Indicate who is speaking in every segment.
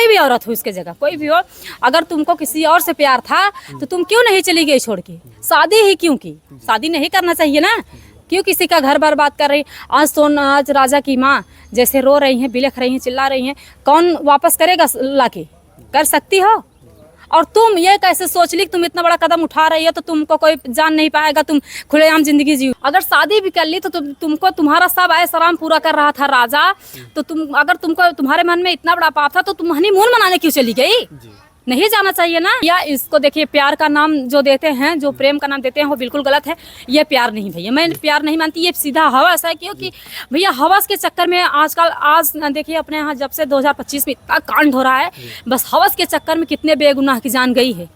Speaker 1: कोई भी औरत हो इसके जगह, कोई भी हो, अगर तुमको किसी और से प्यार था तो तुम क्यों नहीं चली गई छोड़ के? शादी ही क्यों की? शादी नहीं करना चाहिए ना, क्यों किसी का घर बर्बाद कर रही? आज राजा की माँ जैसे रो रही हैं, बिलख रही हैं, चिल्ला रही हैं, कौन वापस करेगा लाके? कर सकती हो? और तुम ये कैसे सोच ली कि तुम इतना बड़ा कदम उठा रही हो तो तुमको कोई जान नहीं पाएगा, तुम खुलेआम जिंदगी जियो? अगर शादी भी कर ली तो तुमको तुम्हारा सब ऐश आराम पूरा कर रहा था राजा, तो अगर तुमको तुम्हारे मन में इतना बड़ा पाप था तो तुम हनीमून मनाने क्यों चली गई? नहीं जाना चाहिए ना। या इसको देखिए, प्यार का नाम जो देते हैं, जो प्रेम का नाम देते हैं, वो बिल्कुल गलत है। ये प्यार नहीं भैया, मैं प्यार नहीं मानती, ये सीधा हवस है। क्योंकि भैया हवस के चक्कर में आज देखिए अपने यहाँ जब से 2025 में इतना कांड हो रहा है, बस हवस के चक्कर में कितने बेगुनाह की जान गई है,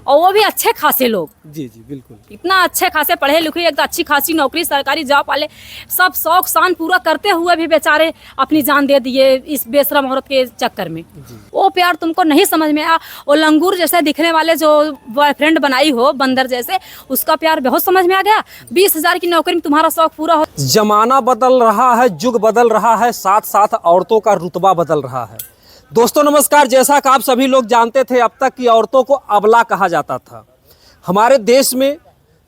Speaker 1: और वो भी अच्छे खासे लोग।
Speaker 2: जी जी बिल्कुल,
Speaker 1: इतना अच्छे खासे पढ़े लिखे, एक अच्छी खासी नौकरी, सरकारी जॉब वाले, सब शौक शान पूरा करते हुए भी बेचारे अपनी जान दे दिए इस बेशरम औरत के चक्कर में। वो प्यार तुमको नहीं समझ में आया। वो लंगूर जैसे दिखने वाले जो बॉयफ्रेंड बनाई हो, बंदर जैसे, उसका प्यार बहुत समझ में आ गया। 20,000 की नौकरी में तुम्हारा शौक पूरा हो।
Speaker 2: जमाना बदल रहा है, युग बदल रहा है, साथ साथ औरतों का रुतबा बदल रहा है। दोस्तों नमस्कार, जैसा कि आप सभी लोग जानते थे, अब तक की औरतों को अबला कहा जाता था। हमारे देश में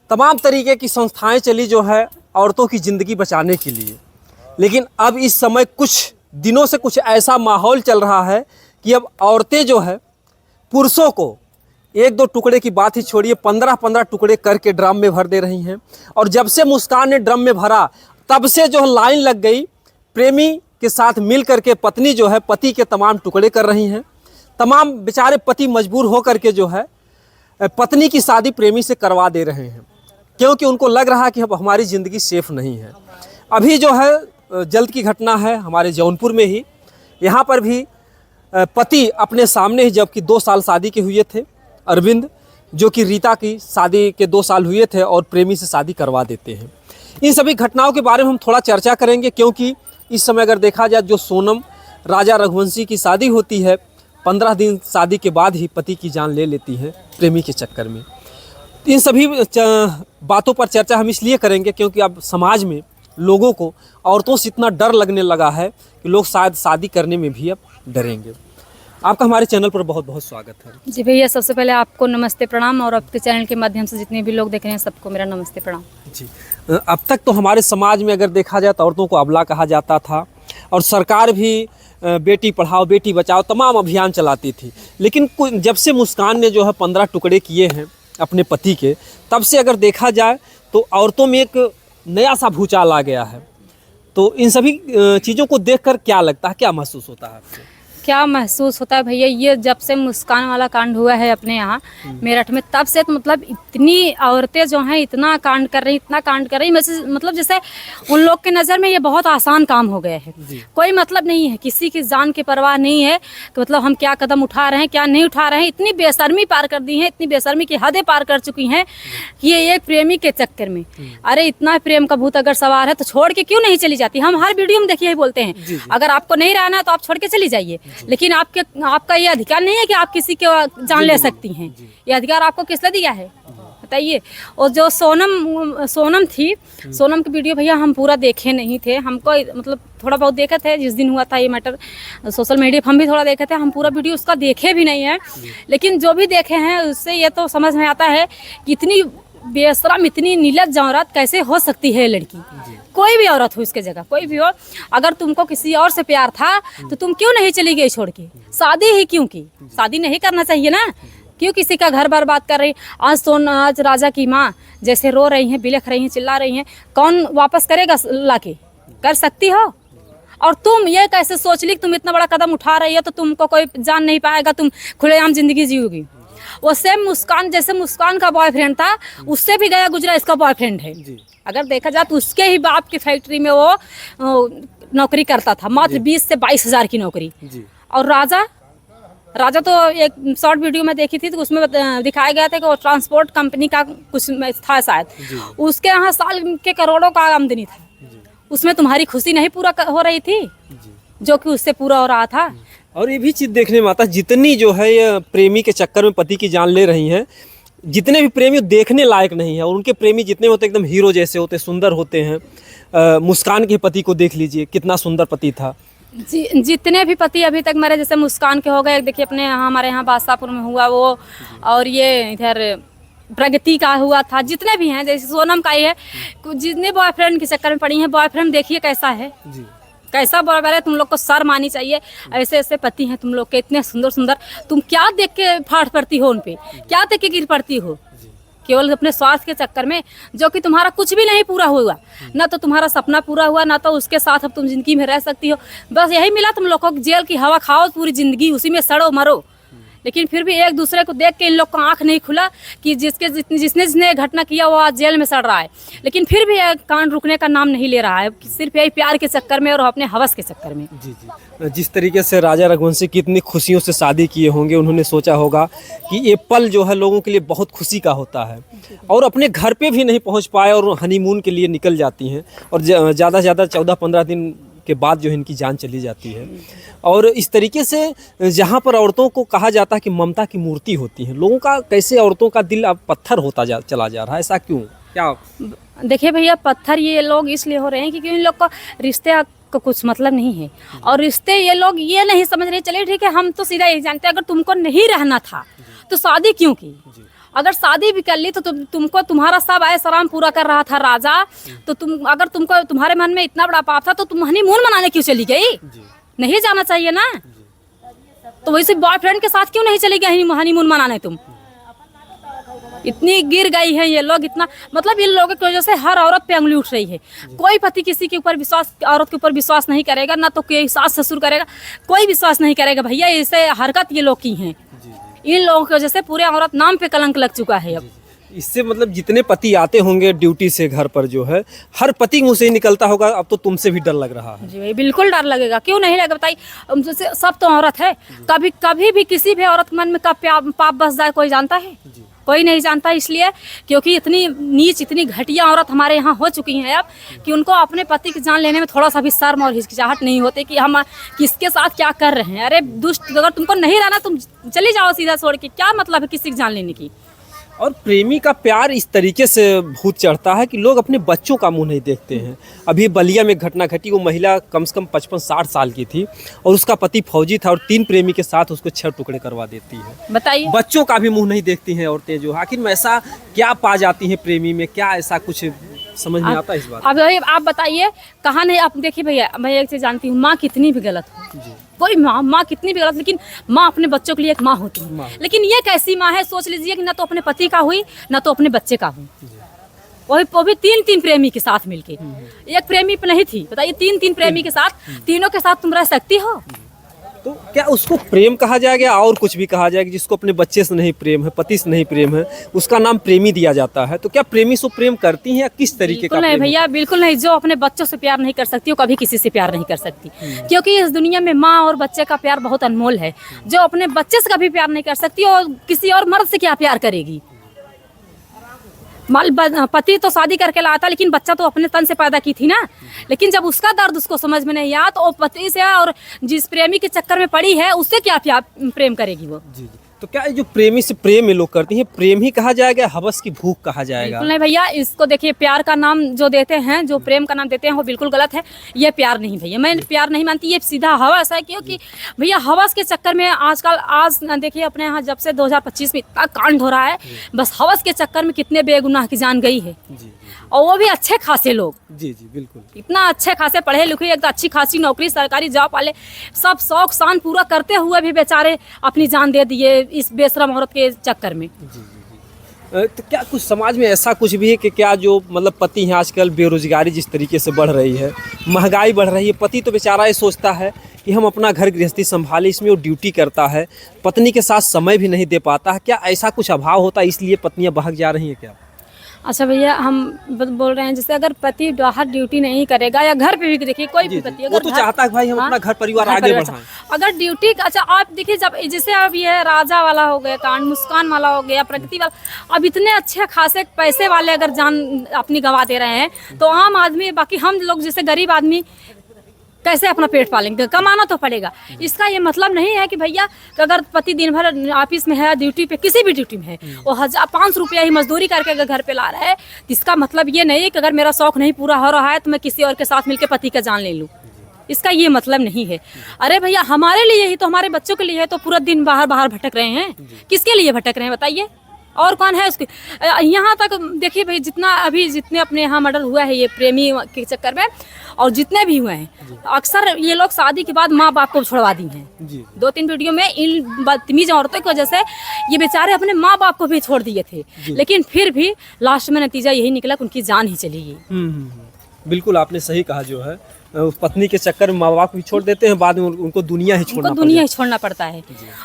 Speaker 2: तमाम तरीके की संस्थाएं चली जो है औरतों की ज़िंदगी बचाने के लिए, लेकिन अब इस समय कुछ दिनों से कुछ ऐसा माहौल चल रहा है कि अब औरतें जो है पुरुषों को 1-2 टुकड़े की बात ही छोड़िए, 15-15 टुकड़े करके ड्रम में भर दे रही हैं। और जब से मुस्कान ने ड्रम में भरा, तब से जो लाइन लग गई, प्रेमी के साथ मिल करके पत्नी जो है पति के तमाम टुकड़े कर रही हैं। तमाम बेचारे पति मजबूर हो करके जो है पत्नी की शादी प्रेमी से करवा दे रहे हैं, क्योंकि उनको लग रहा कि अब हमारी ज़िंदगी सेफ नहीं है। अभी जो है जल्द की घटना है हमारे जौनपुर में ही, यहाँ पर भी पति अपने सामने ही, जबकि 2 साल शादी के हुए थे, अरविंद जो कि रीता की शादी के 2 साल हुए थे, और प्रेमी से शादी करवा देते हैं। इन सभी घटनाओं के बारे में हम थोड़ा चर्चा करेंगे, क्योंकि इस समय अगर देखा जाए, जो सोनम राजा रघुवंशी की शादी होती है, 15 दिन शादी के बाद ही पति की जान ले लेती है प्रेमी के चक्कर में। इन सभी बातों पर चर्चा हम इसलिए करेंगे क्योंकि अब समाज में लोगों को औरतों से इतना डर लगने लगा है कि लोग शायद शादी करने में भी अब डरेंगे। आपका हमारे चैनल पर बहुत बहुत स्वागत है।
Speaker 1: जी भैया, सबसे पहले आपको नमस्ते प्रणाम, और आपके चैनल के माध्यम से जितने भी लोग देख रहे हैं सबको मेरा नमस्ते प्रणाम।
Speaker 2: जी, अब तक तो हमारे समाज में अगर देखा जाए तो औरतों को अबला कहा जाता था, और सरकार भी बेटी पढ़ाओ बेटी बचाओ तमाम अभियान चलाती थी। लेकिन जब से मुस्कान ने जो है 15 टुकड़े किए हैं अपने पति के, तब से अगर देखा जाए तो औरतों में एक नया सा भूचाल आ गया है। तो इन सभी चीज़ों को देखकर क्या लगता है, क्या महसूस होता है आपको?
Speaker 1: क्या महसूस होता है भैया, ये जब से मुस्कान वाला कांड हुआ है अपने यहाँ मेरठ में, तब से तो मतलब इतनी औरतें जो हैं इतना कांड कर रही, इतना कांड कर रही, मतलब जैसे उन लोग के नज़र में ये बहुत आसान काम हो गया है। कोई मतलब नहीं है, किसी की जान की परवाह नहीं है कि मतलब हम क्या कदम उठा रहे हैं, क्या नहीं उठा रहे हैं। इतनी बेशर्मी पार कर दी है, इतनी बेशर्मी की हदें पार कर चुकी हैं कि ये एक प्रेमी के चक्कर में, अरे इतना प्रेम का भूत अगर सवार है तो छोड़ के क्यों नहीं चली जाती? हम हर वीडियो में देखिए ही बोलते हैं, अगर आपको नहीं रहना तो आप छोड़ के चली जाइए, लेकिन आपका ये अधिकार नहीं है कि आप किसी के जान ले सकती हैं। ये अधिकार आपको किसने दिया है बताइए? और जो सोनम थी, सोनम की वीडियो भैया हम पूरा देखे नहीं थे, हमको मतलब थोड़ा बहुत देखे थे जिस दिन हुआ था ये मैटर सोशल मीडिया पर, हम भी थोड़ा देखे थे, हम पूरा वीडियो उसका देखे भी नहीं है। लेकिन जो भी देखे हैं उससे ये तो समझ में आता है कि इतनी बेशरम, इतनी नीलज्ज औरत कैसे हो सकती है लड़की? कोई भी औरत हो इसके जगह, कोई भी हो, अगर तुमको किसी और से प्यार था तो तुम क्यों नहीं चली गई छोड़ के? शादी ही क्यों की? शादी नहीं करना चाहिए ना, क्यों किसी का घर बर्बाद कर रही? आज राजा की माँ जैसे रो रही हैं, बिलख रही हैं, चिल्ला रही हैं, कौन वापस करेगा लाके? कर सकती हो? और तुम ये कैसे सोच ली कि तुम इतना बड़ा कदम उठा रही हो तो तुमको कोई जान नहीं पाएगा, तुम खुलेआम जिंदगी जियोगी? वो सेम मुस्कान, जैसे मुस्कान का बॉयफ्रेंड था, उससे भी गया गुजरा इसका बॉयफ्रेंड है। अगर देखा जाए तो उसके ही बाप की फैक्ट्री में वो नौकरी करता था, मात्र 20 से 22,000 की नौकरी। और राजा तो एक शॉर्ट वीडियो में देखी थी तो उसमें दिखाया गया था कि वो ट्रांसपोर्ट कंपनी का कुछ था शायद, उसके यहाँ साल के करोड़ों का आमदनी था। उसमें तुम्हारी खुशी नहीं पूरा हो रही थी जो कि उससे पूरा हो रहा था।
Speaker 2: और ये भी चीज़ देखने में आता, जितनी जो है ये प्रेमी के चक्कर में पति की जान ले रही हैं, जितने भी प्रेमी देखने लायक नहीं है, और उनके प्रेमी जितने होते एकदम हीरो जैसे होते, सुंदर होते हैं। मुस्कान के पति को देख लीजिए, कितना सुंदर पति था,
Speaker 1: जितने भी पति अभी तक मरे, जैसे मुस्कान के हो गए, देखिए अपने यहाँ हमारे यहाँ बादशाहपुर में हुआ वो, और ये इधर प्रगति का हुआ था, जितने भी हैं, जैसे सोनम का ही है, जितने बॉयफ्रेंड के चक्कर में पड़ी हैं, बॉयफ्रेंड देखिए कैसा है
Speaker 2: जी।
Speaker 1: कैसा बॉयफ्रेंड है, तुम लोग को शर्म आनी चाहिए। ऐसे ऐसे पति हैं तुम लोग के, इतने सुंदर सुंदर, तुम क्या देख के फाट पड़ती हो उन पे, क्या देख के गिर पड़ती हो, केवल अपने स्वास्थ्य के चक्कर में, जो कि तुम्हारा कुछ भी नहीं पूरा हुआ, ना तो तुम्हारा सपना पूरा हुआ, ना तो उसके साथ अब तुम जिंदगी में रह सकती हो। बस यही मिला तुम लोग को, जेल की हवा खाओ पूरी जिंदगी, उसी में सड़ो मरो। लेकिन फिर भी एक दूसरे को देख के इन लोग का आंख नहीं खुला कि जिसने जिसने घटना किया वो आज जेल में सड़ रहा है, लेकिन फिर भी कांड रुकने का नाम नहीं ले रहा है, सिर्फ यही प्यार के चक्कर में और अपने हवस के चक्कर में।
Speaker 2: जी जी। जिस तरीके से राजा रघुवंशी कितनी खुशियों से शादी किए होंगे, उन्होंने सोचा होगा कि ये पल जो है लोगों के लिए बहुत खुशी का होता है, और अपने घर पे भी नहीं पहुंच पाए और हनीमून के लिए निकल जाती हैं, और ज़्यादा से ज़्यादा 14-15 दिन के बाद जो है इनकी जान चली जाती है। और इस तरीके से जहाँ पर औरतों को कहा जाता है कि ममता की मूर्ति होती है, लोगों का कैसे औरतों का दिल अब पत्थर होता चला जा रहा है, ऐसा क्यों, क्या?
Speaker 1: देखिए भैया, पत्थर ये लोग इसलिए हो रहे हैं क्योंकि इन लोग को रिश्ते को कुछ मतलब नहीं है, और रिश्ते ये लोग ये नहीं समझ रहे। चलिए ठीक है, हम तो सीधा यही जानते हैं, अगर तुमको नहीं रहना था तो शादी क्यों की? अगर शादी भी कर ली तो तुमको तुम्हारा सब ऐश आराम पूरा कर रहा था राजा, तो अगर तुमको तुम्हारे मन में इतना बड़ा पाप था तो तुम हनीमून मनाने क्यों चली गई? नहीं जाना चाहिए ना। तो वैसे बॉयफ्रेंड के साथ क्यों नहीं चली गई हनीमून मनाने? तुम इतनी गिर गई है ये लोग, इतना मतलब इन लोगों की वजह से हर औरत पे उंगली उठ रही है। कोई पति किसी के ऊपर विश्वास, औरत के ऊपर विश्वास नहीं करेगा, ना तो कोई सास ससुर करेगा, कोई विश्वास नहीं करेगा भैया। ऐसे हरकत ये लोग की हैं, इन लोगों की वजह से पूरे औरत नाम पे कलंक लग चुका है। अब
Speaker 2: इससे मतलब जितने पति आते होंगे ड्यूटी से घर पर, जो है हर पति मुंह से ही निकलता होगा, अब तो तुमसे भी डर लग रहा है।
Speaker 1: जी भाई, बिल्कुल डर लगेगा, क्यों नहीं लगेगा बताइए। सब तो औरत है, कभी कभी भी किसी भी औरत मन में कब पाप बस जाए कोई जानता है? कोई नहीं जानता। इसलिए क्योंकि इतनी नीच, इतनी घटिया औरत हमारे यहाँ हो चुकी हैं अब, कि उनको अपने पति की जान लेने में थोड़ा सा भी शर्म और हिचकिचाहट नहीं होती कि हम किसके साथ क्या कर रहे हैं। अरे दुष्ट, अगर तुमको नहीं रहना तुम चली जाओ सीधा छोड़ के, क्या मतलब है किसी की जान लेने की?
Speaker 2: और प्रेमी का प्यार इस तरीके से भूत चढ़ता है कि लोग अपने बच्चों का मुंह नहीं देखते हैं। अभी बलिया में घटना घटी, वो महिला कम से कम 55-60 साल की थी, और उसका पति फौजी था, और 3 प्रेमी के साथ उसको 6 टुकड़े करवा देती है।
Speaker 1: बताइए,
Speaker 2: बच्चों का भी मुंह नहीं देखती हैं औरतें, जो आखिर में ऐसा क्या पा जाती हैं प्रेमी में, क्या ऐसा कुछ समझ में आता है इस बात?
Speaker 1: अब आप बताइए कहाँ नहीं। आप देखिए भैया, मैं एक चीज़ जानती हूँ, माँ कितनी भी गलत हो, कोई माँ कितनी भी गलत, लेकिन माँ अपने बच्चों के लिए एक माँ होती है। लेकिन ये कैसी माँ है, सोच लीजिए कि ना तो अपने पति का हुई, ना तो अपने बच्चे का हुई, वो भी 3 प्रेमी के साथ मिलके। एक प्रेमी पे नहीं थी, बताइए, 3 प्रेमी के साथ, तीनों के साथ तुम रह सकती हो?
Speaker 2: तो क्या उसको प्रेम कहा जाएगा और कुछ भी कहा जाएगा? जिसको अपने बच्चे से नहीं प्रेम है, पति से नहीं प्रेम है, उसका नाम प्रेमी दिया जाता है। तो क्या प्रेमी से प्रेम करती हैं या किस तरीके का?
Speaker 1: नहीं भैया, बिल्कुल नहीं। जो अपने बच्चों से प्यार नहीं कर सकती वो कभी किसी से प्यार नहीं कर सकती, क्योंकि इस दुनिया में माँ और बच्चे का प्यार बहुत अनमोल है। जो अपने बच्चे से कभी प्यार नहीं कर सकती और किसी और मर्द से क्या प्यार करेगी? पति तो शादी करके लाया था, लेकिन बच्चा तो अपने तन से पैदा की थी ना। लेकिन जब उसका दर्द उसको समझ में नहीं आया, तो वो पति से और जिस प्रेमी के चक्कर में पड़ी है उससे क्या प्रेम करेगी वो? जी।
Speaker 2: तो क्या जो प्रेमी से प्रेम में लोग करती हैं, प्रेम ही कहा जाएगा, हवस की भूख कहा जाएगा?
Speaker 1: बिल्कुल नहीं भैया, इसको देखिए, प्यार का नाम जो देते हैं, जो प्रेम का नाम देते हैं, वो बिल्कुल गलत है। ये प्यार नहीं भैया, मैं प्यार नहीं मानती, ये सीधा हवस है। क्योंकि भैया हवस के चक्कर में आज देखिए अपने यहाँ जब से 2025 में इतना कांड हो रहा है, बस हवस के चक्कर में कितने बेगुनाह की जान गई है, और वो भी अच्छे खासे लोग।
Speaker 2: जी जी बिल्कुल,
Speaker 1: इतना अच्छे खासे पढ़े लिखे, एक अच्छी खासी नौकरी, सरकारी जॉब वाले, सब शौक शान पूरा करते हुए भी बेचारे अपनी जान दे दिए इस बेशरम औरत के चक्कर में।
Speaker 2: जी। तो क्या कुछ समाज में ऐसा कुछ भी है कि क्या जो मतलब पति हैं, आजकल बेरोजगारी जिस तरीके से बढ़ रही है, महंगाई बढ़ रही है, पति तो बेचारा ये सोचता है कि हम अपना घर गृहस्थी संभालें, इसमें वो ड्यूटी करता है, पत्नी के साथ समय भी नहीं दे पाता है। क्या ऐसा कुछ अभाव होता है, इसलिए पत्नियां भाग जा रही हैं क्या?
Speaker 1: अच्छा भैया, हम बोल रहे हैं जैसे अगर पति बाहर ड्यूटी नहीं करेगा, या घर पे भी देखिए कोई भी पति अगर
Speaker 2: वो तो चाहता है भाई हम अपना घर परिवार आगे बढ़ाएं।
Speaker 1: अगर ड्यूटी, अच्छा आप देखिए, जब जैसे अब ये राजा वाला हो गया कांड, मुस्कान वाला हो गया, प्रगति वाला, अब इतने अच्छे खासे पैसे वाले अगर जान अपनी गंवा दे रहे हैं, तो आम आदमी, बाकी हम लोग जैसे गरीब आदमी कैसे अपना पेट पालेंगे? कमाना तो पड़ेगा। इसका ये मतलब नहीं है कि भैया अगर पति दिन भर ऑफिस में है, ड्यूटी पे, किसी भी ड्यूटी में है, वो 1000-500 रुपया ही मजदूरी करके अगर घर पे ला रहा है, इसका मतलब ये नहीं है कि अगर मेरा शौक नहीं पूरा हो रहा है तो मैं किसी और के साथ मिलकर पति का जान ले लूँ। इसका ये मतलब नहीं है। अरे भैया हमारे लिए ही तो, हमारे बच्चों के लिए है तो पूरा दिन बाहर बाहर भटक रहे हैं। किसके लिए भटक रहे हैं बताइए, और कौन है उसके? यहाँ तक देखिए भाई, जितने अपने यहाँ मर्डर हुआ है ये प्रेमी के चक्कर में, और जितने भी हुए हैं अक्सर ये लोग शादी के बाद माँ बाप को छोड़वा दी हैं। 2-3 वीडियो में इन बदतमीज औरतों की वजह से ये बेचारे अपने माँ बाप को भी छोड़ दिए थे, लेकिन फिर भी लास्ट में नतीजा यही निकला कि उनकी जान ही चली गई।
Speaker 2: बिल्कुल आपने सही कहा, जो है पत्नी के चक्कर में माँ बाप भी छोड़ देते हैं, बाद में उनको दुनिया ही
Speaker 1: छोड़ना पड़ता है।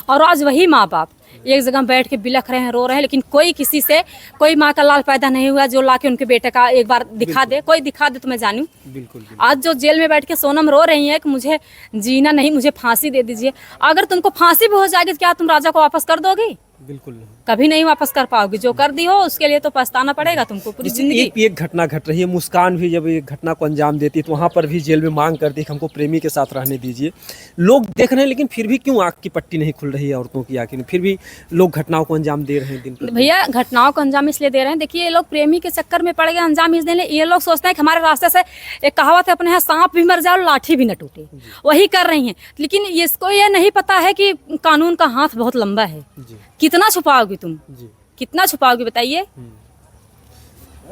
Speaker 1: और आज वही माँ बाप एक जगह बैठ के बिलख रहे हैं, रो रहे हैं, लेकिन कोई माँ का लाल पैदा नहीं हुआ जो लाके उनके बेटे का एक बार दिखा दे। कोई दिखा दे तो मैं जानूं। बिल्कुल। आज जो जेल में बैठ के सोनम रो रही है कि मुझे जीना नहीं, मुझे फांसी दे दीजिए। अगर तुमको फांसी भी हो जाएगी तो क्या तुम राजा को वापस कर दोगी?
Speaker 2: बिल्कुल नहीं,
Speaker 1: कभी नहीं वापस कर पाओगे। जो कर दी हो उसके लिए तो पछताना पड़ेगा तुमको पूरी जिंदगी।
Speaker 2: एक घटना घट रही है, मुस्कान भी जब एक घटना को अंजाम देती है तो वहाँ पर भी जेल में मांग करती है कि हमको प्रेमी के साथ रहने दीजिए। लोग देख रहे हैं, लेकिन फिर भी क्यों आँख की पट्टी नहीं खुल रही है औरतों की आखिर? फिर भी लोग घटनाओं को अंजाम दे रहे हैं दिन पर।
Speaker 1: भैया घटनाओं को अंजाम इसलिए दे रहे हैं, देखिए ये लोग प्रेमी के चक्कर में पड़ गए, अंजाम इस देने। ये लोग सोचते हैं कि हमारे रास्ते से, एक कहावत है अपने यहाँ, सांप भी मर जाए और लाठी भी न टूटे, वही कर रही हैं। लेकिन इसको ये नहीं पता है कि कानून का हाथ बहुत लंबा है। कितना छुपाओगी तुम? कितना छुपाओगी बताइए?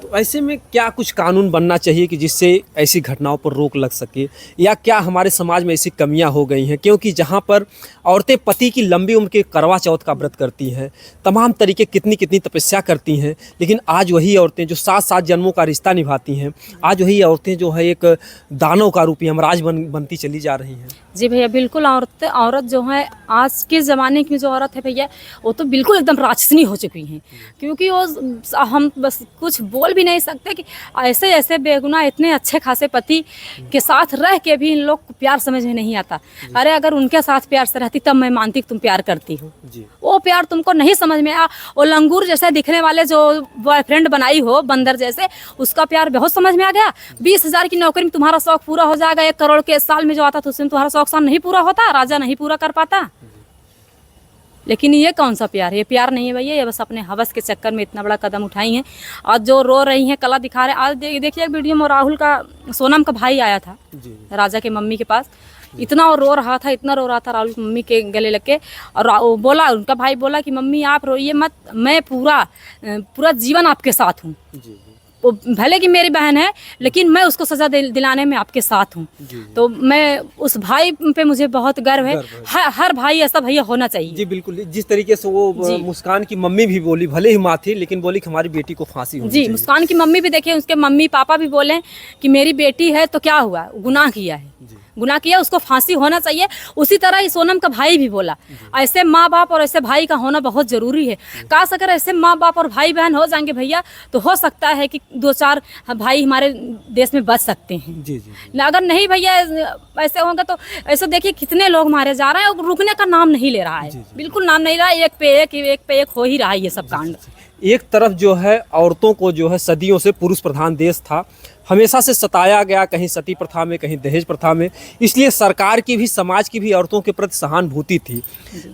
Speaker 2: तो ऐसे में क्या कुछ कानून बनना चाहिए कि जिससे ऐसी घटनाओं पर रोक लग सके, या क्या हमारे समाज में ऐसी कमियां हो गई हैं? क्योंकि जहां पर औरतें पति की लंबी उम्र के करवा चौथ का व्रत करती हैं, तमाम तरीके कितनी तपस्या करती हैं, लेकिन आज वही औरतें जो 7-7 जन्मों का रिश्ता निभाती हैं, आज वही औरतें जो है एक दानव का रूपी यमराज बनती चली जा रही हैं।
Speaker 1: जी भैया बिल्कुल। औरत जो है आज के ज़माने की जो औरत है भैया, वो तो बिल्कुल एकदम राक्षसनी हो चुकी हैं। क्योंकि वो हम बस कुछ बोल भी नहीं सकते कि ऐसे बेगुनाह इतने अच्छे खासे पति के साथ रह के भी इन लोग को प्यार समझ में नहीं आता। अरे अगर उनके साथ प्यार से रहती तब मैं मानती कि तुम प्यार करती हो। वो प्यार तुमको नहीं समझ में आया। वो लंगूर जैसे दिखने वाले जो बॉयफ्रेंड बनाई हो, बंदर जैसे, उसका प्यार बहुत समझ में आ गया। 20,000 की नौकरी में तुम्हारा शौक पूरा हो जाएगा, 1 करोड़ के साल में जो आता था उसमें तुम्हारा शौक नहीं पूरा होता, राजा नहीं पूरा कर पाता। लेकिन ये कौन सा प्यार है? ये प्यार नहीं है भैया, ये बस अपने हवस के चक्कर में इतना बड़ा कदम उठाई हैं। आज जो रो रही हैं, कला दिखा रहे हैं। आज देखिए एक वीडियो में राहुल का, सोनम का भाई आया था राजा के मम्मी के पास। इतना वो रो रहा था, इतना रो रहा था राहुल की मम्मी के गले लग के। और वो बोला, उनका भाई बोला कि मम्मी आप रोइए मत, मैं पूरा जीवन आपके साथ हूँ। वो भले कि मेरी बहन है, लेकिन मैं उसको सजा दिलाने में आपके साथ हूँ। तो मैं उस भाई पे मुझे बहुत गर्व है। हर भाई ऐसा भैया होना चाहिए। जी
Speaker 2: बिल्कुल। जिस तरीके से वो मुस्कान की मम्मी भी बोली, भले ही माँ थी, लेकिन बोली कि हमारी बेटी को फांसी होनी चाहिए।
Speaker 1: मुस्कान की मम्मी भी देखिए, उसके मम्मी पापा भी बोले कि मेरी बेटी है तो क्या हुआ, गुनाह किया है, उसको फांसी होना चाहिए। उसी तरह ही सोनम का भाई भी बोला, ऐसे माँ बाप और ऐसे भाई का होना बहुत जरूरी है। काश अगर ऐसे माँ बाप और भाई बहन हो जाएंगे भैया, तो हो सकता है कि 2-4 भाई हमारे देश में बच सकते हैं। अगर नहीं भैया ऐसे होंगे तो ऐसे देखिए कितने लोग मारे जा रहे हैं और रुकने का नाम नहीं ले रहा है। बिल्कुल नाम नहीं रहा है। एक पे एक हो ही रहा है ये सब कांड।
Speaker 2: एक तरफ जो है औरतों को जो है सदियों से पुरुष प्रधान देश था, हमेशा से सताया गया, कहीं सती प्रथा में, कहीं दहेज प्रथा में। इसलिए सरकार की भी, समाज की भी औरतों के प्रति सहानुभूति थी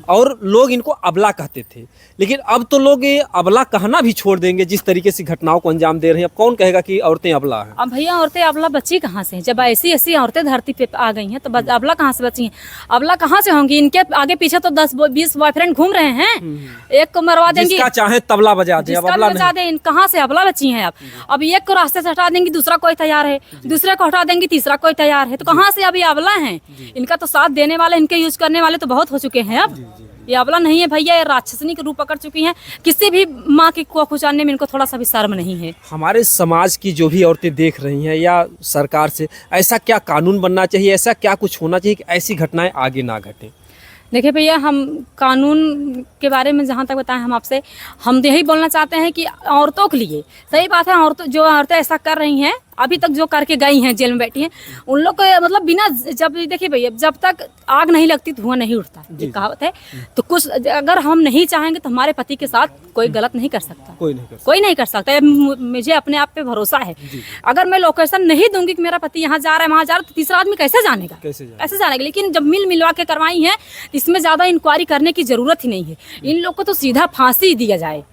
Speaker 2: और लोग इनको अबला कहते थे। लेकिन अब तो लोग ये अबला कहना भी छोड़ देंगे जिस तरीके से घटनाओं को अंजाम दे रहे हैं। अब कौन कहेगा कि औरतें अबला हैं?
Speaker 1: अब भैया औरतें अबला बची कहाँ से? जब ऐसी औरतें धरती पे आ गई हैं तो अबला कहाँ से बची हैं? अबला कहाँ से होंगी? इनके आगे पीछे तो 10-20 बॉयफ्रेंड घूम रहे हैं। एक को मरवा देंगी,
Speaker 2: जिसका चाहे तबला बजा दे,
Speaker 1: कहाँ से अबला बची हैं? अब एक को रास्ते से हटा देंगी, दूसरा कोई तैयार है, दूसरे को हटा देंगी, तीसरा कोई तैयार है। तो कहाँ से अभी अबला हैं? इनका तो साथ देने वाले, इनके यूज करने वाले तो बहुत हो चुके हैं। अब ये अबला नहीं है भैया, ये राक्षसनी के रूप पकड़ चुकी हैं। किसी भी माँ की को खुचाने में इनको थोड़ा सा भी शर्म नहीं है।
Speaker 2: हमारे समाज की जो भी औरतें देख रही हैं या सरकार से ऐसा क्या कानून बनना चाहिए, ऐसा क्या कुछ होना चाहिए कि ऐसी घटनाएं आगे ना घटें?
Speaker 1: देखिए भैया, हम कानून के बारे में जहाँ तक बताएं, हम यही बोलना चाहते हैं कि औरतों के लिए सही बात है। औरतें ऐसा कर रही हैं, अभी तक जो करके गई हैं, जेल में बैठी हैं, उन लोग को मतलब बिना, जब देखिए भैया, जब तक आग नहीं लगती धुआं नहीं उठता, ये कहावत है। तो कुछ अगर हम नहीं चाहेंगे तो हमारे पति के साथ कोई गलत नहीं कर सकता, कोई नहीं कर सकता। मुझे अपने आप पे भरोसा है। अगर मैं लोकेशन नहीं दूंगी कि मेरा पति यहाँ जा रहा है, वहाँ जा रहा है, तो तीसरा आदमी कैसे जानेगा? कैसे जानेगा? लेकिन जब मिलवा के करवाई है, इसमें ज्यादा इंक्वायरी करने की जरूरत ही नहीं है। इन लोग को तो सीधा फांसी दिया जाए।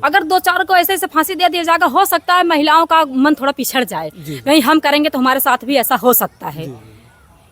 Speaker 1: अगर 2-4 को ऐसे फांसी दे दिया जाएगा, हो सकता है महिलाओं का मन थोड़ा पिछड़ जाए, नहीं हम करेंगे तो हमारे साथ भी ऐसा हो सकता है।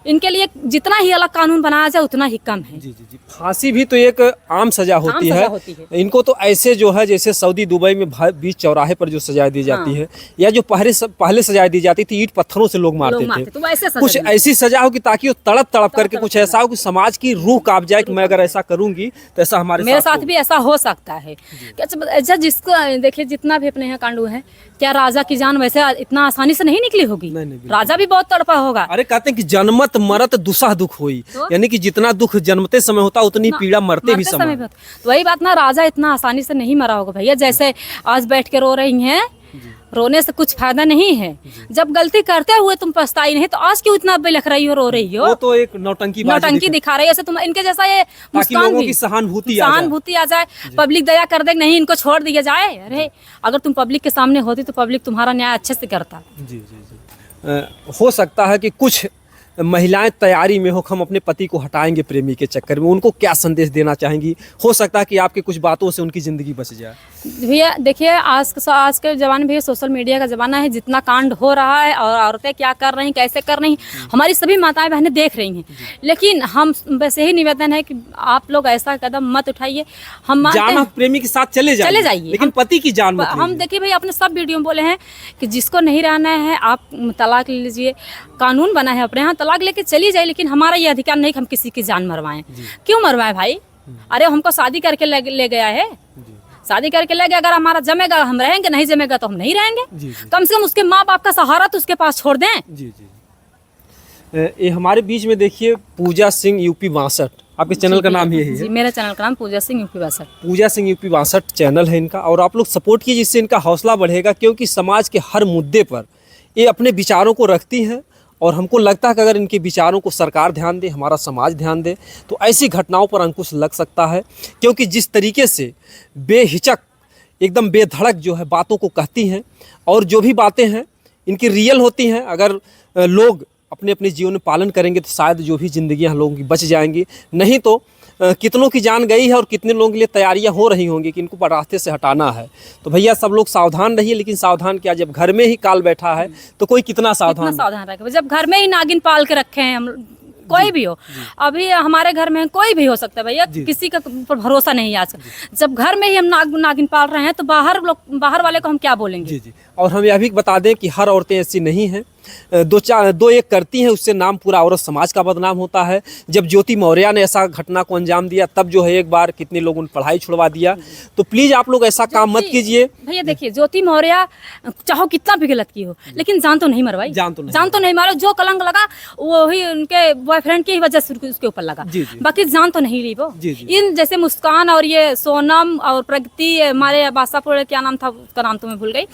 Speaker 1: इनके लिए जितना ही अलग कानून बनाया जाए उतना ही कम है।
Speaker 2: जी जी जी, फांसी भी तो एक आम सजा होती
Speaker 1: सजा
Speaker 2: है।
Speaker 1: होती है।
Speaker 2: इनको तो ऐसे जो है जैसे सऊदी दुबई में बीच चौराहे पर जो सजा दी जाती है, या जो पहले सजा दी जाती थी, ईंट पत्थरों से लोग मारते थे,
Speaker 1: तो वैसे सजा
Speaker 2: कुछ ऐसी सजा हो कि ताकि वो तड़प तड़प करके कुछ ऐसा हो कि समाज की रूह कांप जाए कि मैं अगर ऐसा करूंगी तो ऐसा
Speaker 1: मेरे साथ भी ऐसा हो सकता है। अच्छा, जिसको देखिए जितना भी अपने यहाँ कांड हुए हैं, क्या राजा की जान वैसे इतना आसानी से नहीं निकली होगी?
Speaker 2: नहीं,
Speaker 1: राजा भी बहुत तड़पा होगा।
Speaker 2: अरे कहते हैं कि जन्मत मरत दुसह दुख हुई, यानी कि जितना दुख जन्मते समय होता उतनी पीड़ा मरते भी समय।
Speaker 1: तो वही बात ना, राजा इतना आसानी से नहीं मरा होगा भैया। जैसे आज बैठ के रो रही हैं, रोने से कुछ फायदा नहीं है। जब गलती करते हुए तुम पछताई नहीं तो आज क्यों इतना बिलख रही हो, रो रही हो?
Speaker 2: वो तो एक नौटंकी
Speaker 1: दिखा रही है। ऐसे तुम इनके जैसा ये मुस्कान
Speaker 2: लोगों
Speaker 1: भी
Speaker 2: की सहानुभूति
Speaker 1: आ जाए, पब्लिक दया कर दे, नहीं इनको छोड़ दिया जाए। अरे अगर तुम पब्लिक के सामने होती तो पब्लिक तुम्हारा न्याय अच्छे से करता।
Speaker 2: जी जी जी, हो सकता है कि कुछ महिलाएं तैयारी में हो, हम अपने पति को हटाएंगे प्रेमी के चक्कर में, उनको क्या संदेश देना चाहेंगी? हो सकता है कि आपके कुछ बातों से उनकी ज़िंदगी बच जाए।
Speaker 1: भैया देखिए, आज के ज़माने में सोशल मीडिया का ज़माना है, जितना कांड हो रहा है और औरतें क्या कर रही, कैसे कर रही, हमारी सभी माताएं बहनें देख रही हैं। लेकिन हम वैसे ही निवेदन है कि आप लोग ऐसा कदम मत उठाइए। हम
Speaker 2: जान प्रेमी के साथ चले जाइए, लेकिन पति की जान मत लीजिए।
Speaker 1: हम देखिए भैया, अपने सब वीडियो में बोले हैं कि जिसको नहीं रहना है आप तलाक ले लीजिए। कानून बना है अपने यहाँ, तलाक लेके चली जाए, लेकिन हमारा ये अधिकार नहीं कि हम किसी की जान मरवाएं। क्यों मरवाएं भाई? अरे हमको शादी करके ले गया है, शादी करके ले गया। अगर हमारा जमेगा हम रहेंगे, नहीं जमेगा तो हम नहीं रहेंगे। कम से कम उसके माँ बाप का सहारा तो उसके पास छोड़ दें।
Speaker 2: जी जी, ये हमारे बीच में देखिए पूजा सिंह यूपी 62, आपके चैनल का नाम यही है?
Speaker 1: जी, मेरा चैनल का नाम पूजा सिंह यूपी 62।
Speaker 2: पूजा सिंह यूपी 62 चैनल है इनका, और आप लोग सपोर्ट कीजिए, जिससे इनका हौसला बढ़ेगा। क्योंकि समाज के हर मुद्दे पर ये अपने विचारों को रखती हैं, और हमको लगता है कि अगर इनके विचारों को सरकार ध्यान दे, हमारा समाज ध्यान दे, तो ऐसी घटनाओं पर अंकुश लग सकता है। क्योंकि जिस तरीके से बेहिचक, एकदम बेधड़क जो है बातों को कहती हैं, और जो भी बातें हैं इनकी रियल होती हैं। अगर लोग अपने अपने जीवन में पालन करेंगे तो शायद जो भी ज़िंदगियाँ लोगों की बच जाएंगी। नहीं तो कितनों की जान गई है, और कितने लोगों के लिए तैयारियां हो रही होंगी कि इनको पर रास्ते से हटाना है। तो भैया सब लोग सावधान रहिए, लेकिन सावधान क्या, जब घर में ही काल बैठा है तो कोई कितना सावधान
Speaker 1: रहे। जब घर में ही नागिन पाल के रखे हैं हम, कोई भी हो, अभी हमारे घर में कोई भी हो सकता है भैया, किसी का पर भरोसा नहीं है आजकल। जब घर में ही हम नागिन पाल रहे हैं तो बाहर वाले को हम क्या बोलेंगे?
Speaker 2: जी जी, और हम यह भी बता दें कि हर औरतें ऐसी नहीं हैं, दो एक करती हैं, उससे नाम पूरा औरत समाज का बदनाम होता है। जब ज्योति मौर्य ने ऐसा घटना को अंजाम दिया, तब जो है एक बार कितने लोगों ने पढ़ाई छुड़वा दिया। तो प्लीज आप लोग ऐसा काम मत कीजिए
Speaker 1: भैया। देखिए, ज्योति मौर्य चाहो कितना भी गलत की हो, लेकिन जान तो नहीं मरवाई, जान तो नहीं मारो। जो कलंक लगा वही उनके बॉयफ्रेंड की वजह से उसके ऊपर लगा, बाकी जान तो नहीं ली वो। इन जैसे मुस्कान और ये सोनम और प्रगति, हमारे बासापुर क्या नाम था उसका नाम तो मैं भूल गई,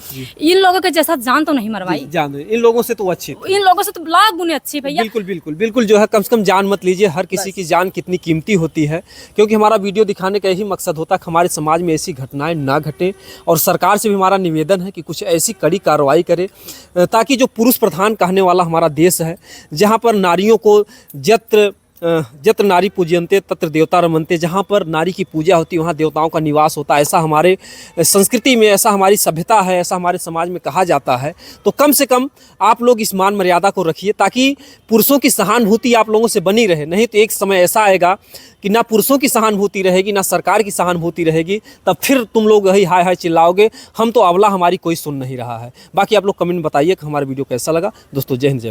Speaker 1: इन लोगों के जैसा जान तो नहीं मरवाई।
Speaker 2: इन लोगों से तो अच्छी,
Speaker 1: इन लोगों से तो लाख गुने अच्छी भैया।
Speaker 2: बिल्कुल बिल्कुल बिल्कुल, जो है कम से कम जान मत लीजिए। हर किसी की जान कितनी कीमती होती है। क्योंकि हमारा वीडियो दिखाने का यही मकसद होता है कि हमारे समाज में ऐसी घटनाएं ना घटें, और सरकार से भी हमारा निवेदन है कि कुछ ऐसी कड़ी कार्रवाई करे, ताकि जो पुरुष प्रधान कहने वाला हमारा देश है, जहाँ पर नारियों को जत्र नारी पूजयन्ते तत्र देवता रमन्ते, जहाँ पर नारी की पूजा होती है वहाँ देवताओं का निवास होता है। ऐसा हमारे संस्कृति में, ऐसा हमारी सभ्यता है, ऐसा हमारे समाज में कहा जाता है। तो कम से कम आप लोग इस मान मर्यादा को रखिए, ताकि पुरुषों की सहानुभूति आप लोगों से बनी रहे। नहीं तो एक समय ऐसा आएगा कि ना पुरुषों की सहानुभूति रहेगी, ना सरकार की सहानुभूति रहेगी। तब फिर तुम लोग यही हाय हाय चिल्लाओगे, हम तो अवला, हमारी कोई सुन नहीं रहा है। बाकी आप लोग कमेंट बताइए कि हमारा वीडियो कैसा लगा। दोस्तों जय हिंद, जय